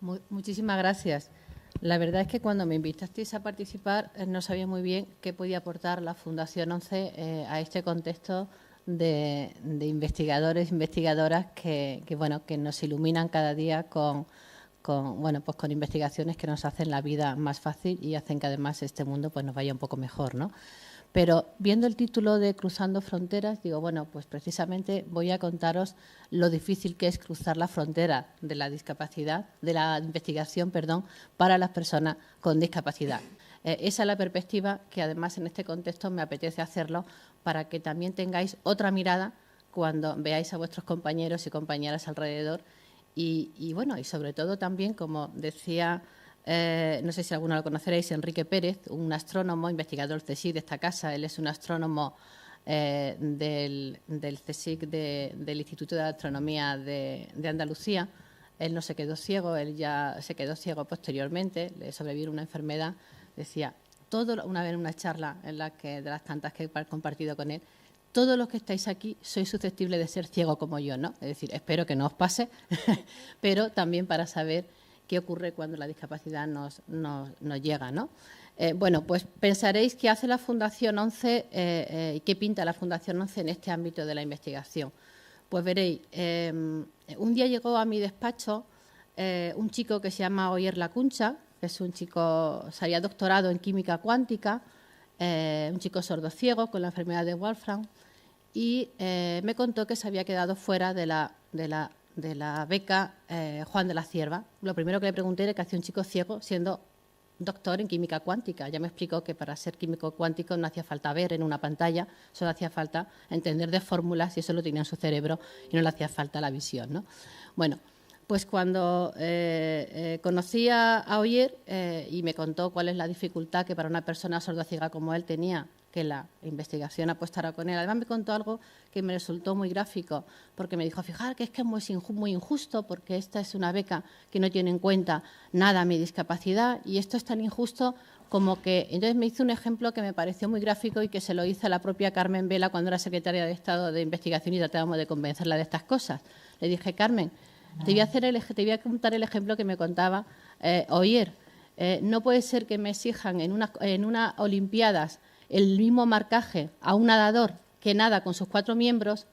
Muchísimas gracias. La verdad es que cuando me invitasteis a participar no sabía muy bien qué podía aportar la Fundación 11 a este contexto de investigadores e investigadoras que nos iluminan cada día con investigaciones que nos hacen la vida más fácil y hacen que además este mundo pues nos vaya un poco mejor, ¿no? Pero viendo el título de Cruzando Fronteras, digo, bueno, pues precisamente voy a contaros lo difícil que es cruzar la frontera de la discapacidad, de la investigación, perdón, para las personas con discapacidad. Esa es la perspectiva que además en este contexto me apetece hacerlo para que también tengáis otra mirada cuando veáis a vuestros compañeros y compañeras alrededor y sobre todo también, como decía, no sé si alguno lo conoceréis, Enrique Pérez, un astrónomo, investigador del CSIC de esta casa. Él es un astrónomo del CSIC, del Instituto de Astronomía de Andalucía. Él no se quedó ciego, él ya se quedó ciego posteriormente, le sobrevino una enfermedad. Decía, una vez en una charla en la que, de las tantas que he compartido con él, todos los que estáis aquí sois susceptibles de ser ciegos como yo, ¿no? Es decir, espero que no os pase, pero también para saber qué ocurre cuando la discapacidad nos llega, ¿no? Pues pensaréis qué hace la Fundación 11 y qué pinta la Fundación 11 en este ámbito de la investigación. Pues veréis, un día llegó a mi despacho un chico que se llama Oyer Lacuncha, que es un chico, se había doctorado en química cuántica, un chico sordo-ciego con la enfermedad de Wolfram, y me contó que se había quedado fuera de la beca Juan de la Cierva. Lo primero que le pregunté era qué hacía un chico ciego siendo doctor en química cuántica. Ya me explicó que para ser químico cuántico no hacía falta ver en una pantalla, solo hacía falta entender de fórmulas y eso lo tenía en su cerebro y no le hacía falta la visión, ¿no? Bueno, pues cuando conocí a Oyer y me contó cuál es la dificultad que para una persona sordociega como él tenía que la investigación apostara con él. Además me contó algo que me resultó muy gráfico, porque me dijo, fijar que es que es muy injusto, porque esta es una beca que no tiene en cuenta nada mi discapacidad, y esto es tan injusto como que... Entonces me hizo un ejemplo que me pareció muy gráfico y que se lo hizo a la propia Carmen Vela cuando era secretaria de Estado de Investigación y tratábamos de convencerla de estas cosas. Le dije, Carmen, te voy a contar el ejemplo que me contaba Oyer. No puede ser que me exijan en unas Olimpiadas el mismo marcaje a un nadador que nada con sus 4 miembros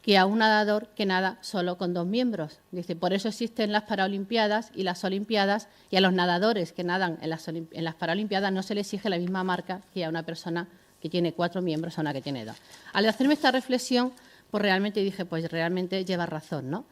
que a un nadador que nada solo con 2 miembros. Dice, por eso existen las Paralimpiadas y las Olimpiadas, y a los nadadores que nadan en las Paralimpiadas no se les exige la misma marca que a una persona que tiene 4 miembros a una que tiene 2. Al hacerme esta reflexión, pues realmente dije, pues realmente lleva razón, ¿no?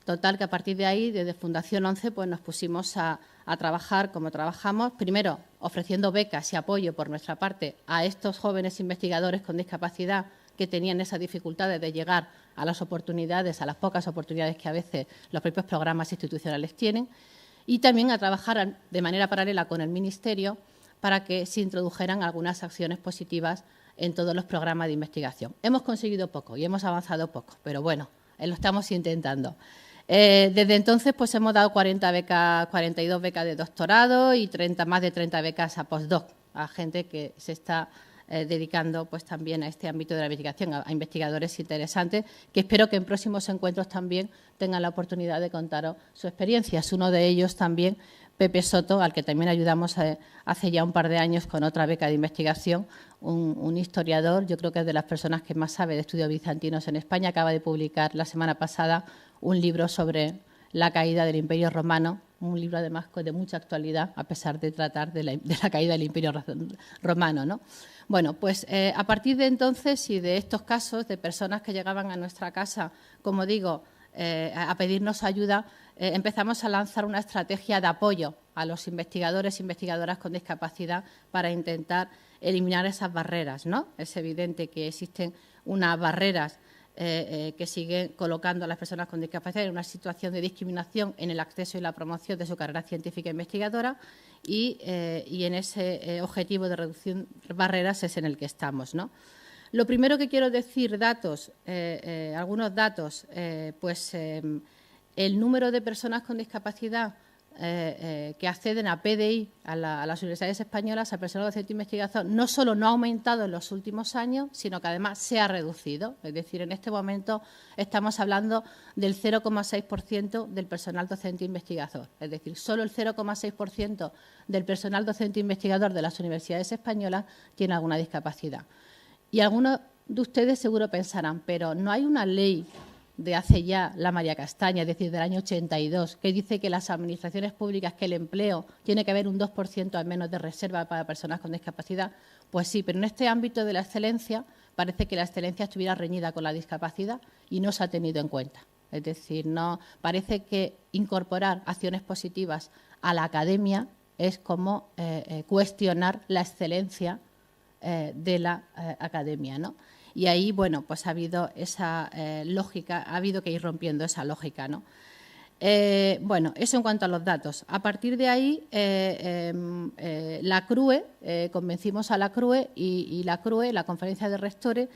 Total, que a partir de ahí, desde Fundación 11, pues nos pusimos a trabajar como trabajamos, primero ofreciendo becas y apoyo por nuestra parte a estos jóvenes investigadores con discapacidad que tenían esas dificultades de llegar a las oportunidades, a las pocas oportunidades que a veces los propios programas institucionales tienen, y también a trabajar de manera paralela con el Ministerio para que se introdujeran algunas acciones positivas en todos los programas de investigación. Hemos conseguido poco y hemos avanzado poco, pero bueno, lo estamos intentando. Desde entonces pues hemos dado 42 becas de doctorado y más de 30 becas a postdoc, a gente que se está dedicando pues también a este ámbito de la investigación, a investigadores interesantes, que espero que en próximos encuentros también tengan la oportunidad de contaros su experiencia. Es uno de ellos también Pepe Soto, al que también ayudamos hace ya un par de años con otra beca de investigación, un historiador, yo creo que es de las personas que más sabe de estudios bizantinos en España. Acaba de publicar la semana pasada un libro sobre la caída del Imperio Romano, un libro además de mucha actualidad, a pesar de tratar de la caída del Imperio Romano, ¿no? Bueno, pues a partir de entonces y de estos casos de personas que llegaban a nuestra casa, como digo, a pedirnos ayuda, empezamos a lanzar una estrategia de apoyo a los investigadores e investigadoras con discapacidad para intentar eliminar esas barreras, ¿no? Es evidente que existen unas barreras que siguen colocando a las personas con discapacidad en una situación de discriminación en el acceso y la promoción de su carrera científica e investigadora y en ese objetivo de reducir barreras es en el que estamos, ¿no? Lo primero que quiero decir, algunos datos, el número de personas con discapacidad que acceden a PDI, a las universidades españolas, al personal docente investigador, no solo no ha aumentado en los últimos años, sino que además se ha reducido. Es decir, en este momento estamos hablando del 0,6% del personal docente investigador. Es decir, solo el 0,6% del personal docente investigador de las universidades españolas tiene alguna discapacidad. Y algunos de ustedes seguro pensarán, pero no hay una ley de hace ya la María Castaña, es decir, del año 82, que dice que las administraciones públicas, que el empleo tiene que haber un 2% al menos de reserva para personas con discapacidad. Pues sí, pero en este ámbito de la excelencia parece que la excelencia estuviera reñida con la discapacidad y no se ha tenido en cuenta. Es decir, no parece que incorporar acciones positivas a la academia es como cuestionar la excelencia de la academia, ¿no? Y ahí, bueno, pues ha habido esa lógica, ha habido que ir rompiendo esa lógica, ¿no? Bueno, eso en cuanto a los datos. A partir de ahí, la CRUE, convencimos a la CRUE y la CRUE, la Conferencia de Rectores,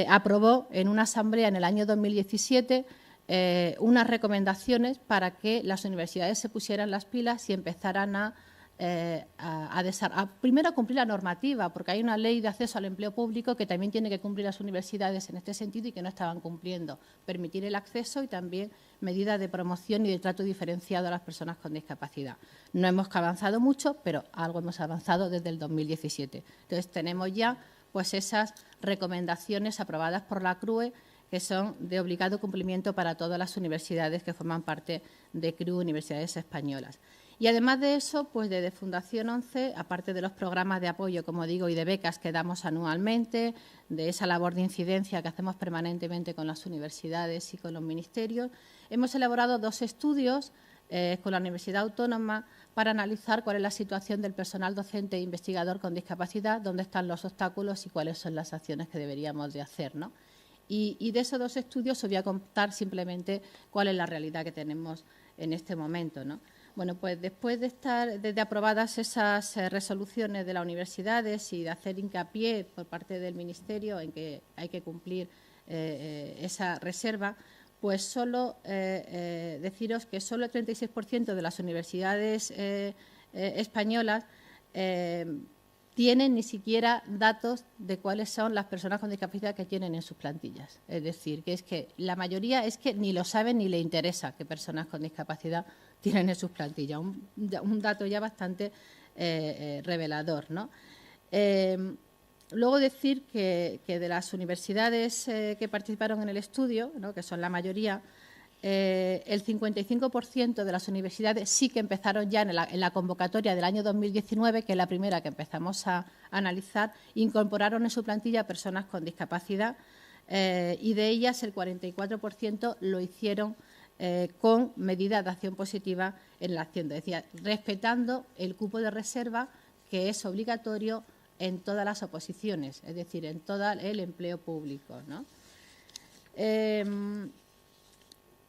aprobó en una asamblea en el año 2017 unas recomendaciones para que las universidades se pusieran las pilas y empezaran primero a cumplir la normativa, porque hay una ley de acceso al empleo público que también tiene que cumplir las universidades en este sentido y que no estaban cumpliendo. Permitir el acceso y también medidas de promoción y de trato diferenciado a las personas con discapacidad. No hemos avanzado mucho, pero algo hemos avanzado desde el 2017. Entonces, tenemos ya pues esas recomendaciones aprobadas por la CRUE que son de obligado cumplimiento para todas las universidades que forman parte de CRUE, Universidades Españolas. Y además de eso, pues desde Fundación 11, aparte de los programas de apoyo, como digo, y de becas que damos anualmente, de esa labor de incidencia que hacemos permanentemente con las universidades y con los ministerios, hemos elaborado 2 estudios con la Universidad Autónoma para analizar cuál es la situación del personal docente e investigador con discapacidad, dónde están los obstáculos y cuáles son las acciones que deberíamos de hacer, ¿no? Y de esos 2 estudios os voy a contar simplemente cuál es la realidad que tenemos en este momento, ¿no? Bueno, pues después de aprobadas esas resoluciones de las universidades y de hacer hincapié por parte del Ministerio en que hay que cumplir esa reserva, pues solo deciros que solo el 36% de las universidades españolas tienen ni siquiera datos de cuáles son las personas con discapacidad que tienen en sus plantillas. Es decir, que es que la mayoría es que ni lo saben ni le interesa qué personas con discapacidad tienen en sus plantillas. Un dato ya bastante revelador, ¿no? Luego decir que de las universidades que participaron en el estudio, ¿no?, que son la mayoría, el 55% de las universidades sí que empezaron ya en la convocatoria del año 2019, que es la primera que empezamos a analizar, incorporaron en su plantilla personas con discapacidad y de ellas el 44% lo hicieron con medidas de acción positiva en la acción, es decir, respetando el cupo de reserva que es obligatorio en todas las oposiciones, es decir, en todo el empleo público, ¿no?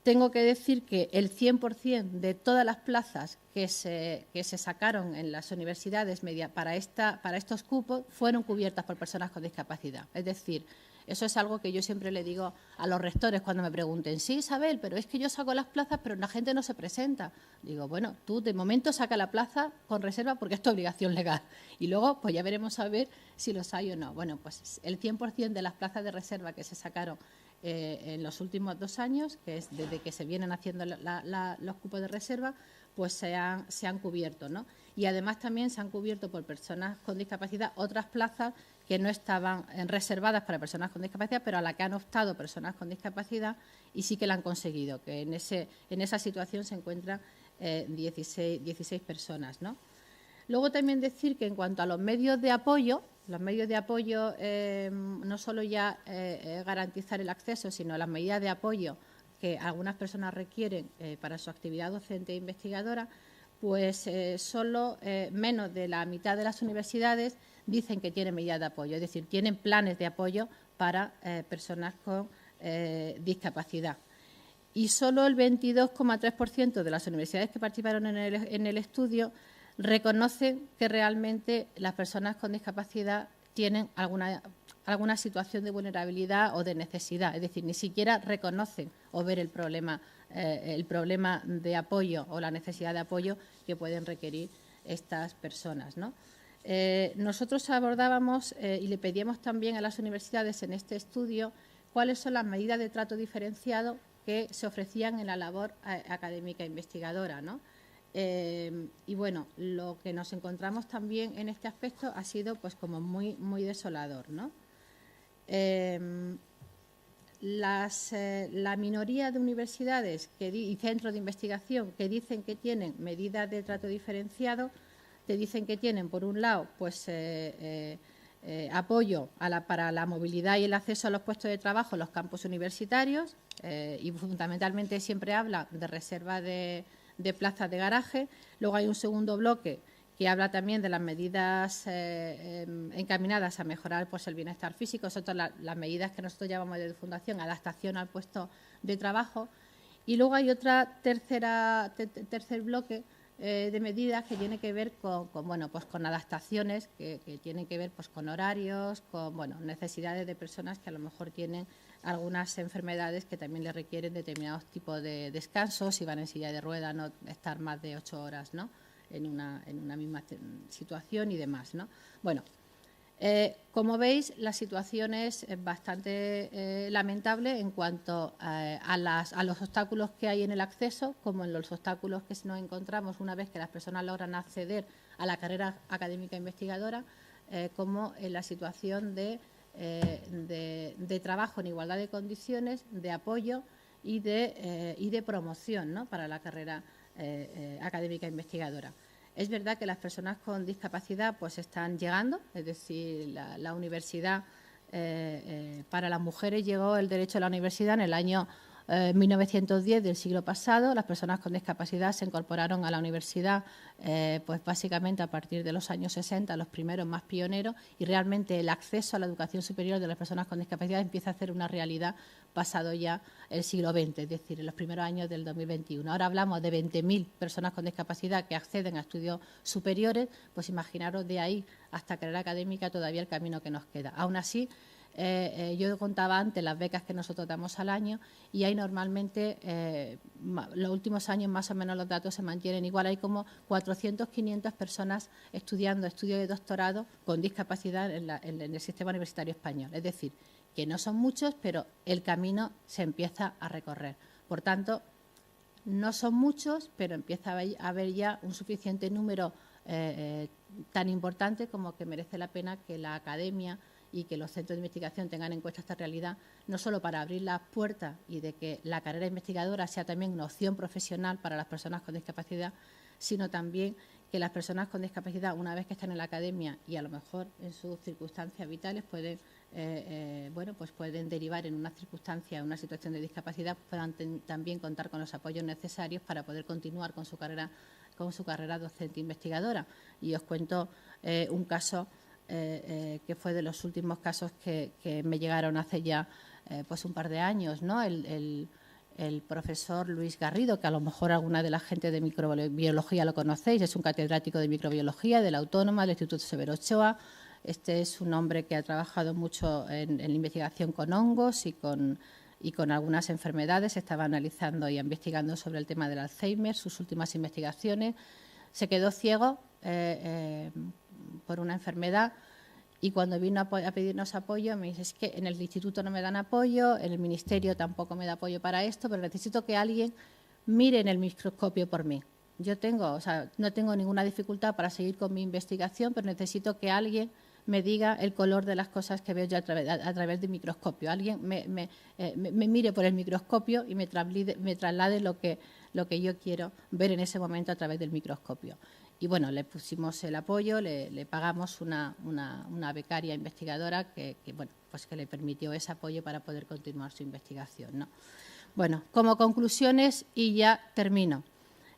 Tengo que decir que el 100% de todas las plazas que se sacaron en las universidades para estos cupos fueron cubiertas por personas con discapacidad. Es decir, eso es algo que yo siempre le digo a los rectores cuando me pregunten, sí, Isabel, pero es que yo saco las plazas, pero la gente no se presenta. Digo, bueno, tú de momento saca la plaza con reserva porque es tu obligación legal. Y luego, pues ya veremos a ver si los hay o no. Bueno, pues el 100% de las plazas de reserva que se sacaron en los últimos 2 años, que es desde que se vienen haciendo los cupos de reserva, pues se han cubierto, ¿no? Y además también se han cubierto por personas con discapacidad otras plazas que no estaban reservadas para personas con discapacidad, pero a la que han optado personas con discapacidad y sí que la han conseguido, que en esa situación se encuentran 16 personas, ¿no? Luego también decir que en cuanto a los medios de apoyo, no solo ya garantizar el acceso, sino las medidas de apoyo que algunas personas requieren para su actividad docente e investigadora, pues solo menos de la mitad de las universidades dicen que tienen medidas de apoyo, es decir, tienen planes de apoyo para personas con discapacidad. Y solo el 22,3% de las universidades que participaron en el estudio reconocen que realmente las personas con discapacidad tienen alguna situación de vulnerabilidad o de necesidad, es decir, ni siquiera reconocen o ver el problema de apoyo o la necesidad de apoyo que pueden requerir estas personas, ¿no? Nosotros abordábamos y le pedíamos también a las universidades en este estudio cuáles son las medidas de trato diferenciado que se ofrecían en la labor académica investigadora, ¿no? Y bueno, lo que nos encontramos también en este aspecto ha sido pues como muy desolador, ¿no? La minoría de universidades y centros de investigación que dicen que tienen medidas de trato diferenciado, te dicen que tienen, por un lado, pues apoyo para la movilidad y el acceso a los puestos de trabajo en los campus universitarios y fundamentalmente siempre habla de reserva de plazas de garaje. Luego hay un segundo bloque que habla también de las medidas encaminadas a mejorar pues, el bienestar físico, son todas las medidas que nosotros llamamos de fundación, adaptación al puesto de trabajo. Y luego hay otra tercer bloque de medidas que tiene que ver con adaptaciones que tienen que ver pues, con horarios, con necesidades de personas que a lo mejor tienen algunas enfermedades que también les requieren determinados tipos de descansos, si van en silla de ruedas, no estar más de 8 horas, ¿no? en una misma situación y demás, ¿no? Bueno, como veis, la situación es bastante lamentable en cuanto a los obstáculos que hay en el acceso, como en los obstáculos que nos encontramos una vez que las personas logran acceder a la carrera académica investigadora, como en la situación de trabajo en igualdad de condiciones, de apoyo y de promoción, ¿no? para la carrera académica investigadora. Es verdad que las personas con discapacidad pues están llegando, es decir, la universidad para las mujeres llegó el derecho a la universidad en el año 1910 del siglo pasado. Las personas con discapacidad se incorporaron a la universidad pues básicamente a partir de los años 60, los primeros más pioneros, y realmente el acceso a la educación superior de las personas con discapacidad empieza a ser una realidad pasado ya el siglo XX, es decir, en los primeros años del 2021. Ahora hablamos de 20.000 personas con discapacidad que acceden a estudios superiores, pues imaginaros de ahí hasta carrera académica todavía el camino que nos queda. Aún así, yo contaba antes las becas que nosotros damos al año y hay normalmente, los últimos años más o menos los datos se mantienen igual, hay como 400, 500 personas estudiando estudios de doctorado con discapacidad en el sistema universitario español. Es decir, que no son muchos, pero el camino se empieza a recorrer. Por tanto, no son muchos, pero empieza a haber ya un suficiente número tan importante como que merece la pena que la academia y que los centros de investigación tengan en cuenta esta realidad, no solo para abrir las puertas y de que la carrera investigadora sea también una opción profesional para las personas con discapacidad, sino también que las personas con discapacidad, una vez que están en la academia y a lo mejor en sus circunstancias vitales pueden pueden derivar en una circunstancia, en una situación de discapacidad, puedan también contar con los apoyos necesarios para poder continuar con su carrera docente investigadora. Y os cuento un caso que fue de los últimos casos que me llegaron hace ya pues un par de años, ¿no? El profesor Luis Garrido, que a lo mejor alguna de la gente de microbiología lo conocéis, es un catedrático de microbiología de la Autónoma, del Instituto Severo Ochoa. Este es un hombre que ha trabajado mucho en la investigación con hongos y con algunas enfermedades. Estaba analizando y investigando sobre el tema del Alzheimer, sus últimas investigaciones. Se quedó ciego por una enfermedad y cuando vino a pedirnos apoyo me dice, es que en el instituto no me dan apoyo, en el ministerio tampoco me da apoyo para esto, pero necesito que alguien mire en el microscopio por mí. Yo no tengo ninguna dificultad para seguir con mi investigación, pero necesito que alguien me diga el color de las cosas que veo yo a través del microscopio. Alguien me mire por el microscopio y me traslade lo que yo quiero ver en ese momento a través del microscopio. Y bueno, le pusimos el apoyo, le pagamos una becaria investigadora que le permitió ese apoyo para poder continuar su investigación, ¿no? Bueno, como conclusiones, y ya termino.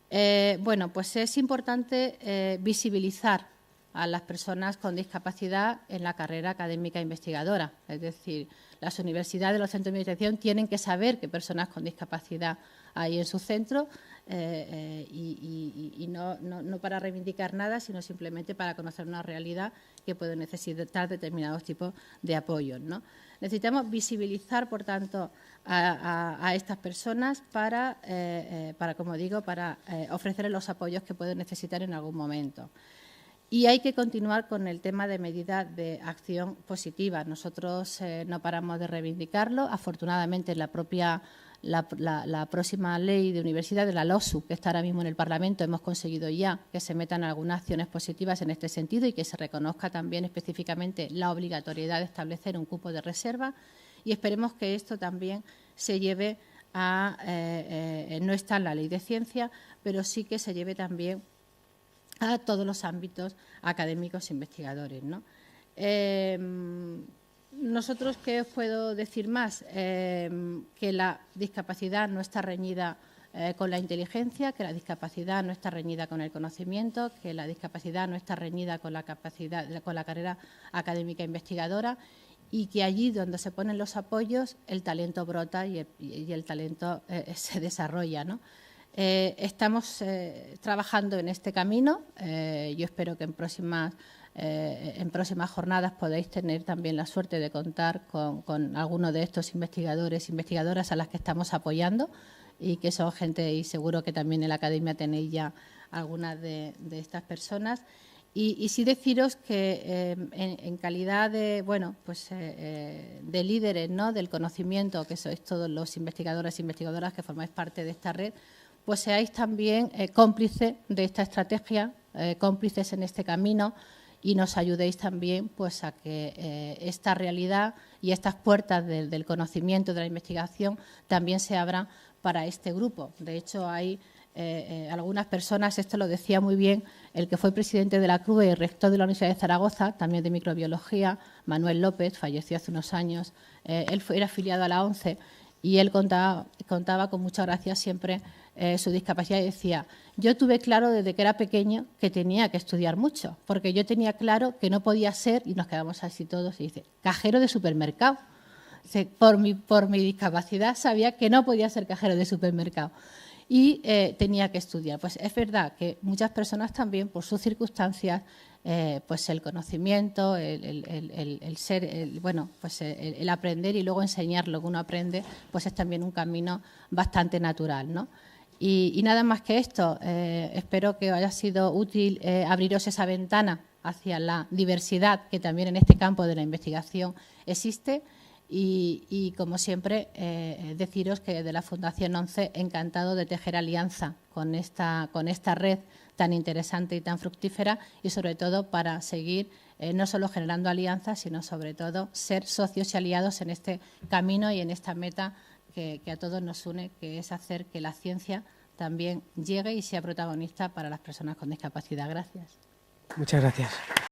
Pues es importante visibilizar a las personas con discapacidad en la carrera académica investigadora. Es decir, las universidades, los centros de investigación tienen que saber qué personas con discapacidad hay en su centro y no para reivindicar nada, sino simplemente para conocer una realidad que puede necesitar determinados tipos de apoyos, ¿no? Necesitamos visibilizar, por tanto, a estas personas para como digo, para ofrecerles los apoyos que pueden necesitar en algún momento. Y hay que continuar con el tema de medidas de acción positiva. Nosotros no paramos de reivindicarlo. Afortunadamente, la próxima ley de universidad de la LOSU, que está ahora mismo en el Parlamento, hemos conseguido ya que se metan algunas acciones positivas en este sentido y que se reconozca también específicamente la obligatoriedad de establecer un cupo de reserva. Y esperemos que esto también se lleve a… no está en la ley de ciencia, pero sí que se lleve también a todos los ámbitos académicos e investigadores, ¿no? Nosotros, ¿qué os puedo decir más? Que la discapacidad no está reñida con la inteligencia, que la discapacidad no está reñida con el conocimiento, que la discapacidad no está reñida con la carrera académica investigadora y que allí donde se ponen los apoyos el talento brota y el talento se desarrolla, ¿no? Estamos trabajando en este camino. Yo espero que en próximas jornadas podáis tener también la suerte de contar con algunos de estos investigadores e investigadoras a las que estamos apoyando y que son gente, y seguro que también en la academia tenéis ya algunas de estas personas. Y sí deciros que en calidad de, de líderes, ¿no?, del conocimiento, que sois todos los investigadores e investigadoras que formáis parte de esta red, pues seáis también cómplices de esta estrategia, cómplices en este camino y nos ayudéis también pues, a que esta realidad y estas puertas del conocimiento, de la investigación, también se abran para este grupo. De hecho, hay algunas personas, esto lo decía muy bien el que fue presidente de la CRUE y rector de la Universidad de Zaragoza, también de microbiología, Manuel López, falleció hace unos años, él era afiliado a la ONCE y él contaba con mucha gracia siempre su discapacidad y decía, yo tuve claro desde que era pequeño que tenía que estudiar mucho, porque yo tenía claro que no podía ser, y nos quedamos así todos, y dice, cajero de supermercado. Por mi discapacidad sabía que no podía ser cajero de supermercado y tenía que estudiar. Pues es verdad que muchas personas también, por sus circunstancias, pues el conocimiento, el ser, el aprender y luego enseñar lo que uno aprende, pues es también un camino bastante natural, ¿no? Y nada más que esto, espero que haya sido útil abriros esa ventana hacia la diversidad que también en este campo de la investigación existe y como siempre, deciros que desde la Fundación ONCE encantado de tejer alianza con esta red tan interesante y tan fructífera y sobre todo para seguir no solo generando alianzas, sino sobre todo ser socios y aliados en este camino y en esta meta que a todos nos une, que es hacer que la ciencia también llegue y sea protagonista para las personas con discapacidad. Gracias. Muchas gracias.